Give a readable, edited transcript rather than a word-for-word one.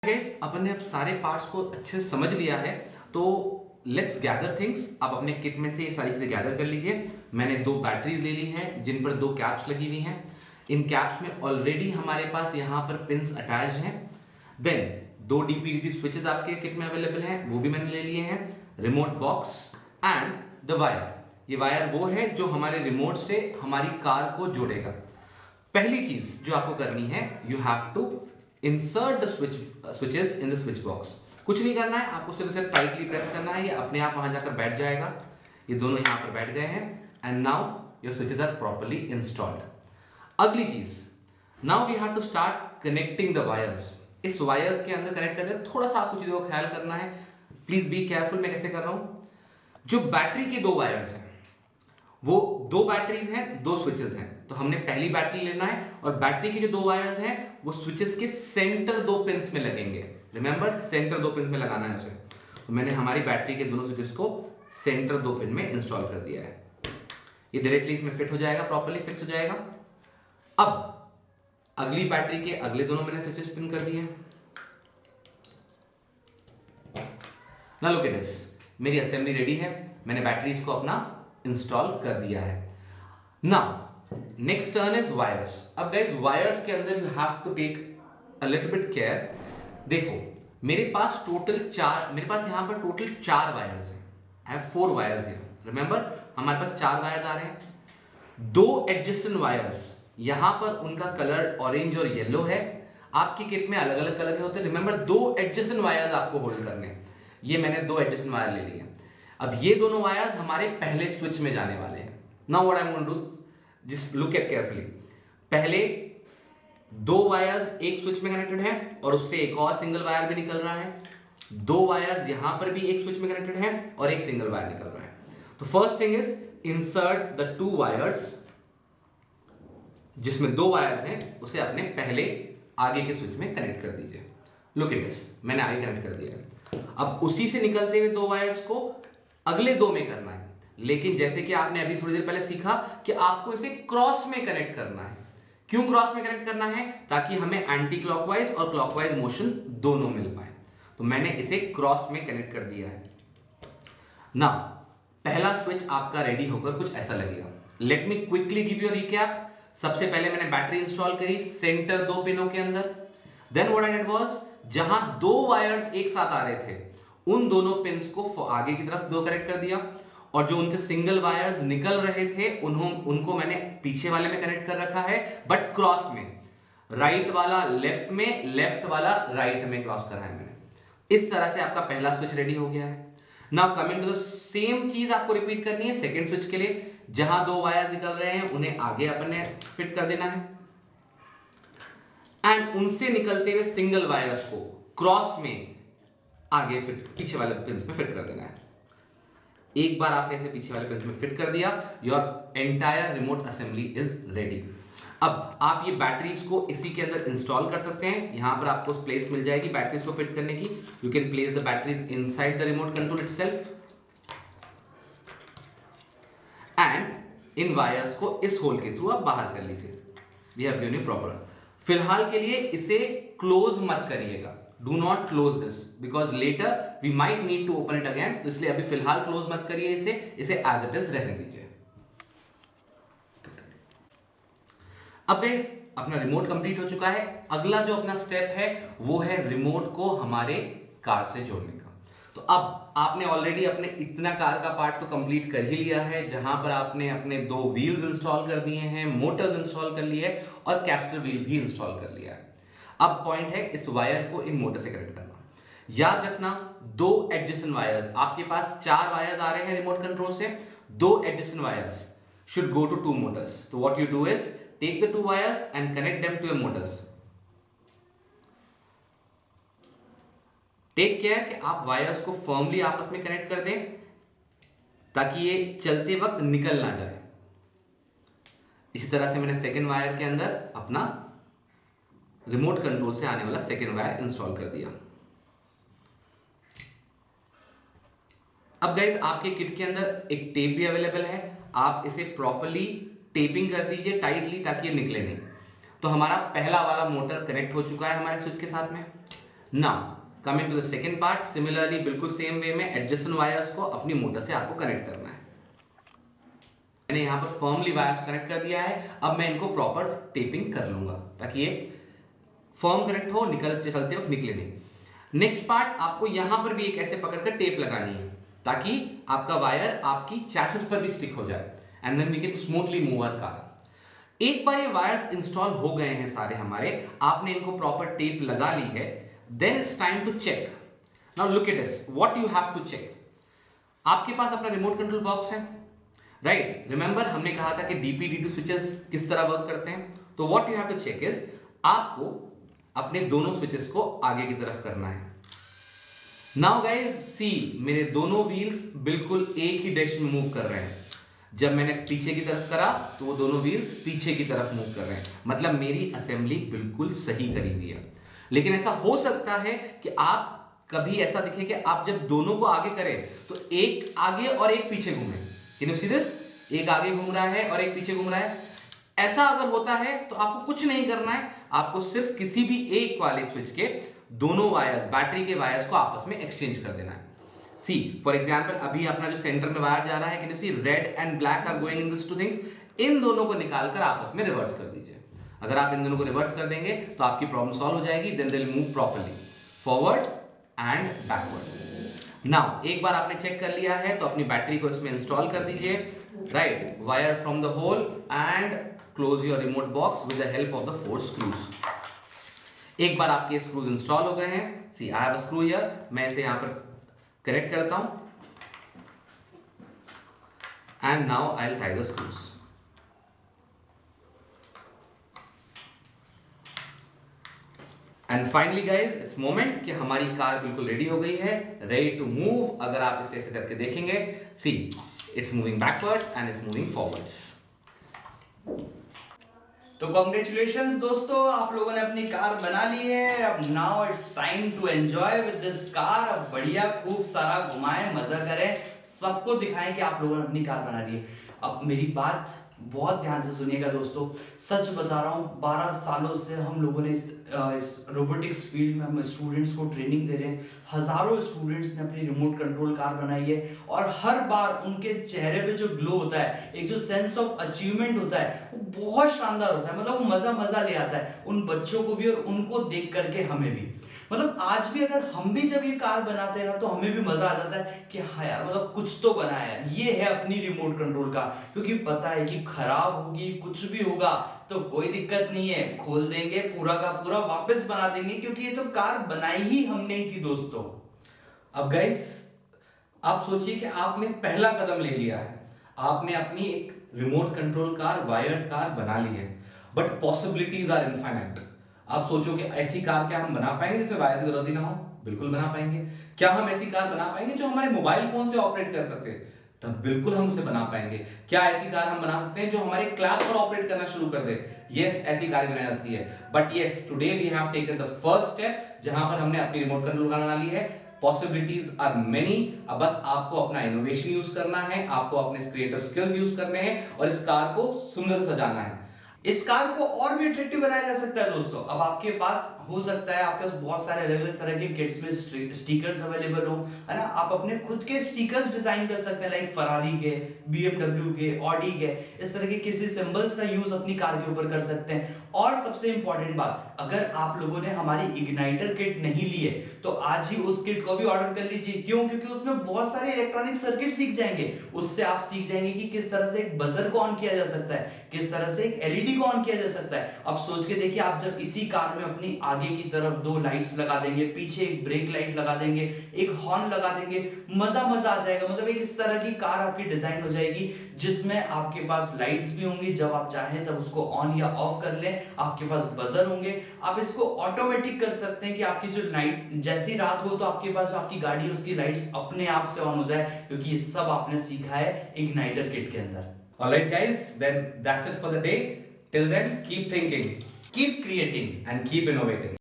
Guys अपन ने अब सारे पार्ट्स को अच्छे से समझ लिया है, तो लेट्स गैदर थिंग्स। आप अपने किट में से ये सारी चीजें गैदर कर लीजिए। मैंने दो बैटरीज ले ली हैं जिन पर दो कैप्स लगी हुई हैं। इन कैप्स में ऑलरेडी हमारे पास यहाँ पर पिंस अटैच्ड हैं। देन दो डीपीडीटी स्विचेस आपके किट में अवेलेबल हैं, वो भी मैंने ले लिए हैं। Remote box and the wire. ये वायर वो है जो हमारे रिमोट से हमारी कार को जोड़ेगा। पहली चीज जो आपको करनी है, you have to insert the switches in the switch box. कुछ नहीं करना है, आपको सिर्फ इसे टाइटली प्रेस करना है, ये अपने आप वहां जाकर बैठ जाएगा। ये दोनों यहां पर बैठ गए हैं and now your switches are properly installed. अगली चीज, now we have to start connecting the wires. इस वायर्स के अंदर कनेक्ट करते हैं, थोड़ा सा आपको चीजों का ख्याल करना है। Please be careful. मैं कैसे कर रहा हूं, जो बैटरी के दो वायर्स हैं वो दो बैटरीज हैं, दो स्विचेस हैं। तो हमने पहली बैटरी लेना है और बैटरी के जो दो वायर्स हैं वो स्विचेस के सेंटर दो पिंस में लगेंगे। रिमेंबर, सेंटर दो पिंस में लगाना है उसे। तो मैंने हमारी बैटरी के दोनों स्विचेस को सेंटर दो पिन में इंस्टॉल कर दिया है। ये डायरेक्टली इसमें फिट हो जाएगा, प्रॉपर्ली फिक्स हो जाएगा। अब अगली बैटरी के अगले दोनों मैंने स्विचेस पिन कर दिए हैं। नाउ लुक एट दिस, मेरी असेंबली रेडी है। मैंने बैटरीज को अपना इंस्टॉल कर दिया है। Now next turn is wires. अब गाइस वायर्स के अंदर you have to take a little bit care. देखो मेरे पास यहाँ पर टोटल चार वायर्स हैं। आई हैव 4 वायर्स हैं। रिमेंबर, हमारे पास चार वायर्स आ रहे हैं। दो एडजेसेंट वायर्स, यहां पर उनका कलर ऑरेंज और येलो है। आपकी किट में अलग अलग कलर के होते हैं। रिमेंबर, दो एडजेसेंट वायर्स आपको होल्ड करने हैं। ये मैंने दो एडजेसेंट वायर ले लिए। अब ये दोनों वायर्स हमारे पहले स्विच में जाने वाले हैं। Now what I am going to do, just look at carefully. पहले दो वायर्स एक स्विच में कनेक्टेड है और उससे एक और सिंगल वायर भी निकल रहा है। दो वायर्स यहां पर भी एक स्विच में कनेक्टेड है और एक सिंगल वायर निकल रहा है। तो first thing is insert the two wires. जिसमें दो वायर्स हैं उसे अपने पहले आगे के स्विच में कनेक्ट कर दीजिए। लुक एट दिस, मैंने आगे कनेक्ट कर दिया है। अब उसी से निकलते हुए दो वायर्स को अगले दो में करना है। लेकिन जैसे कि आपने अभी थोड़ी देर पहले सीखा कि आपको इसे क्रॉस में कनेक्ट करना है। क्यों क्रॉस में कनेक्ट करना है? ताकि हमें एंटी क्लॉकवाइज और क्लॉकवाइज मोशन दोनों मिल पाए। तो मैंने इसे क्रॉस में कनेक्ट कर दिया है। नाउ पहला स्विच आपका रेडी होकर कुछ ऐसा लगेगा। Let me quickly give you a recap. सबसे पहले मैंने बैटरी इंस्टॉल करी सेंटर दो पिनों के अंदर। Then what I did was, जहां दो वायर्स एक साथ आ रहे थे उन दोनों पिंस को आगे की तरफ दो कनेक्ट कर दिया, और जो उनसे सिंगल वायर्स निकल रहे थे उनको मैंने पीछे वाले में कनेक्ट कर रखा है, बट क्रॉस में। राइट वाला लेफ्ट में, लेफ्ट वाला राइट में क्रॉस करा है मैंने। इस तरह से आपका पहला स्विच रेडी हो गया है। Now coming to the same चीज आपको रिपीट करनी है सेकेंड स्विच के लिए। जहां दो वायर्स निकल रहे हैं उन्हें आगे अपने फिट कर देना है एंड उनसे निकलते हुए सिंगल वायर्स को क्रॉस में आगे फिट पीछे वाले पिंस में फिट कर देना है। एक बार आपने इसे पीछे वाले पिंस में फिट कर दिया, your entire remote assembly is ready. अब आप ये बैटरीज को इसी के अंदर इंस्टॉल कर सकते हैं। यहां पर आपको प्लेस मिल जाएगी बैटरीज को फिट करने की। You can place the batteries inside the remote control itself and इन वायर्स को इस होल के थ्रू आप बाहर कर लीजिए। We have given you proper. फिलहाल के लिए इसे क्लोज मत करिएगा। Do not close this because later we might need to open it again. तो इसलिए अभी फिलहाल क्लोज मत करिए इसे as it is रहने दीजिए। अब गाइस अपना रिमोट कंप्लीट हो चुका है। अगला जो अपना स्टेप है वो है रिमोट को हमारे कार से जोड़ने का। तो अब आपने ऑलरेडी अपने इतना कार का पार्ट तो कंप्लीट कर ही लिया है, जहां पर आपने अपने दो व्हील्स इंस्टॉल कर दिए हैं, मोटर्स इंस्टॉल कर लिए है और कैस्टर व्हील भी इंस्टॉल कर लिया है। अब पॉइंट है इस वायर को इन मोटर से कनेक्ट करना। याद रखना, दो एडजेसेंट वायर्स, आपके पास चार वायर्स आ रहे हैं रिमोट कंट्रोल से, दो adjacent wires should go to two motors. तो what you do is take the two wires and connect them to your motors. Take care कि आप वायर्स को फर्मली आपस में कनेक्ट कर दें ताकि ये चलते वक्त निकल ना जाए। इसी तरह से मैंने सेकेंड वायर के अंदर अपना रिमोट कंट्रोल से आने वाला सेकेंड वायर इंस्टॉल कर दिया। अब गाइज आपके किट के अंदर एक टेप भी अवेलेबल है। आप इसे प्रॉपर्ली टेपिंग कर दीजिए टाइटली ताकि ये निकले नहीं। तो हमारा पहला वाला मोटर कनेक्ट हो चुका है हमारे स्विच के साथ में। Now coming to the second part, similarly बिल्कुल सेम वे में एडजेसेंट वायर्स को अपनी मोटर से आपको कनेक्ट करना है। मैंने यहाँ पर फर्मली वायर्स कनेक्ट कर दिया है। अब मैं इनको प्रॉपर टेपिंग कर लूंगा ताकि ये फर्म कनेक्ट हो, चलते वक्त निकले नहीं। नेक्स्ट पार्ट, आपको यहां पर भी एक ऐसे पकड़कर टेप लगानी है ताकि आपका वायर आपकी चैसिस पर भी स्टिक हो जाए and then we can smoothly move our car. एक बार ये वायर्स इंस्टॉल हो गए हैं सारे हमारे, आपने इनको प्रॉपर टेप लगा ली है, then it's time to check. Now look at this, what you have to check. आपके पास अपना रिमोट कंट्रोल बॉक्स है, राइट? रिमेंबर हमने कहा था कि DP/D2 स्विचेस किस तरह वर्क करते हैं। तो what you have to check is, आपको अपने दोनों स्विचेस को आगे की तरफ करना है। नाउ गाइज सी, मेरे दोनों व्हील्स बिल्कुल एक ही डायरेक्शन में मूव कर रहे हैं। जब मैंने पीछे की तरफ करा तो वो दोनों व्हील्स पीछे की तरफ मूव कर रहे हैं, मतलब मेरी असेंबली बिल्कुल सही करी हुई है। लेकिन ऐसा हो सकता है कि आप कभी ऐसा दिखे कि आप जब दोनों को आगे करें तो एक आगे और एक पीछे घूमे। Can you see this? एक आगे घूम रहा है और एक पीछे घूम रहा है। ऐसा अगर होता है तो आपको कुछ नहीं करना है, आपको सिर्फ किसी भी एक वाले स्विच के दोनों वायर्स, बैटरी के वायर्स को आपस में एक्सचेंज कर देना है। सी फॉर एग्जांपल, अभी अपना जो सेंटर में वायर जा रहा है, can you see red and black are going in this two things, इन दोनों को निकालकर आपस में रिवर्स कर दीजिए। अगर आप इन दोनों को रिवर्स कर देंगे तो आपकी प्रॉब्लम सॉल्व हो जाएगी। Then they will move properly forward and backward. Now एक बार आपने चेक कर लिया है तो अपनी बैटरी को इसमें इंस्टॉल कर दीजिए, right? Wire from the hole and close your remote box with the help of the 4 screws. एक बार आपके स्क्रूज इंस्टॉल हो गए हैं, see I have a screw here, मैं इसे यहां पर कनेक्ट करता हूं and now I will tie the screws. And finally guys it's moment कि हमारी कार बिल्कुल रेडी हो गई है, रेडी टू मूव। अगर आप इसे ऐसे करके देखेंगे, see it's moving backwards and it's moving forwards. तो कॉन्ग्रेचुलेशंस दोस्तों, आप लोगों ने अपनी कार बना ली है। अब now it's time to enjoy with this car. अब बढ़िया खूब सारा घुमाएं, मजा करें, सबको दिखाएं कि आप लोगों ने अपनी कार बना ली है। अब मेरी बात बहुत ध्यान से सुनिएगा दोस्तों, सच बता रहा हूँ, 12 सालों से हम लोगों ने इस रोबोटिक्स फील्ड में हम स्टूडेंट्स को ट्रेनिंग दे रहे हैं। हजारों स्टूडेंट्स ने अपनी रिमोट कंट्रोल कार बनाई है और हर बार उनके चेहरे पे जो ग्लो होता है, एक जो सेंस ऑफ अचीवमेंट होता है, वो बहुत शानदार होता है। मतलब वो मजा ले आता है उन बच्चों को भी और उनको देख करके हमें भी। मतलब आज भी अगर हम भी जब ये कार बनाते हैं ना तो हमें भी मजा आ जाता है कि हाँ यार, मतलब कुछ तो बनाया है, ये है अपनी रिमोट कंट्रोल कार। क्योंकि पता है कि खराब होगी, कुछ भी होगा तो कोई दिक्कत नहीं है, खोल देंगे, पूरा का पूरा वापस बना देंगे, क्योंकि ये तो कार बनाई ही हमने ही थी दोस्तों। अब गाइस आप सोचिए कि आपने पहला कदम ले लिया है, आपने अपनी एक remote control car, wired car बना ली है, बट पॉसिबिलिटीज आर इनफाइनाइट। आप सोचो कि ऐसी कार क्या हम बना पाएंगे जिसमें वायर की जरूरत ही ना हो? बिल्कुल बना पाएंगे। क्या हम ऐसी कार बना पाएंगे जो हमारे मोबाइल फोन से ऑपरेट कर सकते हैं? तब बिल्कुल हम उसे बना पाएंगे। क्या ऐसी कार हम बना सकते हैं जो हमारे क्लैप पर ऑपरेट करना शुरू कर दे? यस, ऐसी कार बनाई जाती है। But yes, today we have taken the first step, जहां पर हमने अपनी रिमोट कंट्रोल कार बना ली है। Possibilities are many. अब बस आपको अपना इनोवेशन यूज करना है, आपको अपने क्रिएटिव स्किल्स यूज करने हैं और इस कार को सुंदर सजाना है। इस कार को और भी अट्रैक्टिव बनाया जा सकता है दोस्तों। अब आपके पास हो सकता है, आपके पास बहुत सारे अलग अलग तरह के किट्स में स्टिकर्स अवेलेबल हो, है ना? आप अपने खुद के स्टिकर्स डिजाइन कर सकते हैं, लाइक फरारी के, BMW के, ऑडी के, इस तरह के किसी सिंबल्स का यूज अपनी कार के ऊपर कर सकते हैं। और सबसे इंपॉर्टेंट बात, अगर आप लोगों ने हमारी इग्नाइटर किट नहीं ली है तो आज ही उस किट को भी ऑर्डर कर लीजिए। क्यों? क्योंकि उसमें बहुत सारे इलेक्ट्रॉनिक सर्किट सीख जाएंगे। उससे आप सीख जाएंगे कि किस तरह से एक बजर को ऑन किया जा सकता है, किस तरह से एक LED को ऑन किया जा सकता है। अब सोच के देखिए, आप जब इसी कार में अपनी आगे की तरफ 2 लाइट्स लगा देंगे, पीछे एक ब्रेक लाइट लगा देंगे, एक हॉर्न लगा देंगे, मजा आ जाएगा। मतलब एक इस तरह की कार आपकी डिजाइन हो जाएगी जिसमें आपके पास लाइट्स भी होंगी, जब आप चाहें तब उसको ऑन या ऑफ कर लें। आपके पास बजर होंगे, आप इसको ऑटोमेटिक कर सकते हैं कि आपकी जो लाइट, जैसी रात हो तो आपके पास जो आपकी गाड़ी है उसकी लाइट्स अपने आप से ऑन हो जाए, क्योंकि ये सब आपने सीखा है इग्नाइटर किट के अंदर। Alright guys, then that's it for the day. Till then, keep thinking, Keep creating and keep innovating.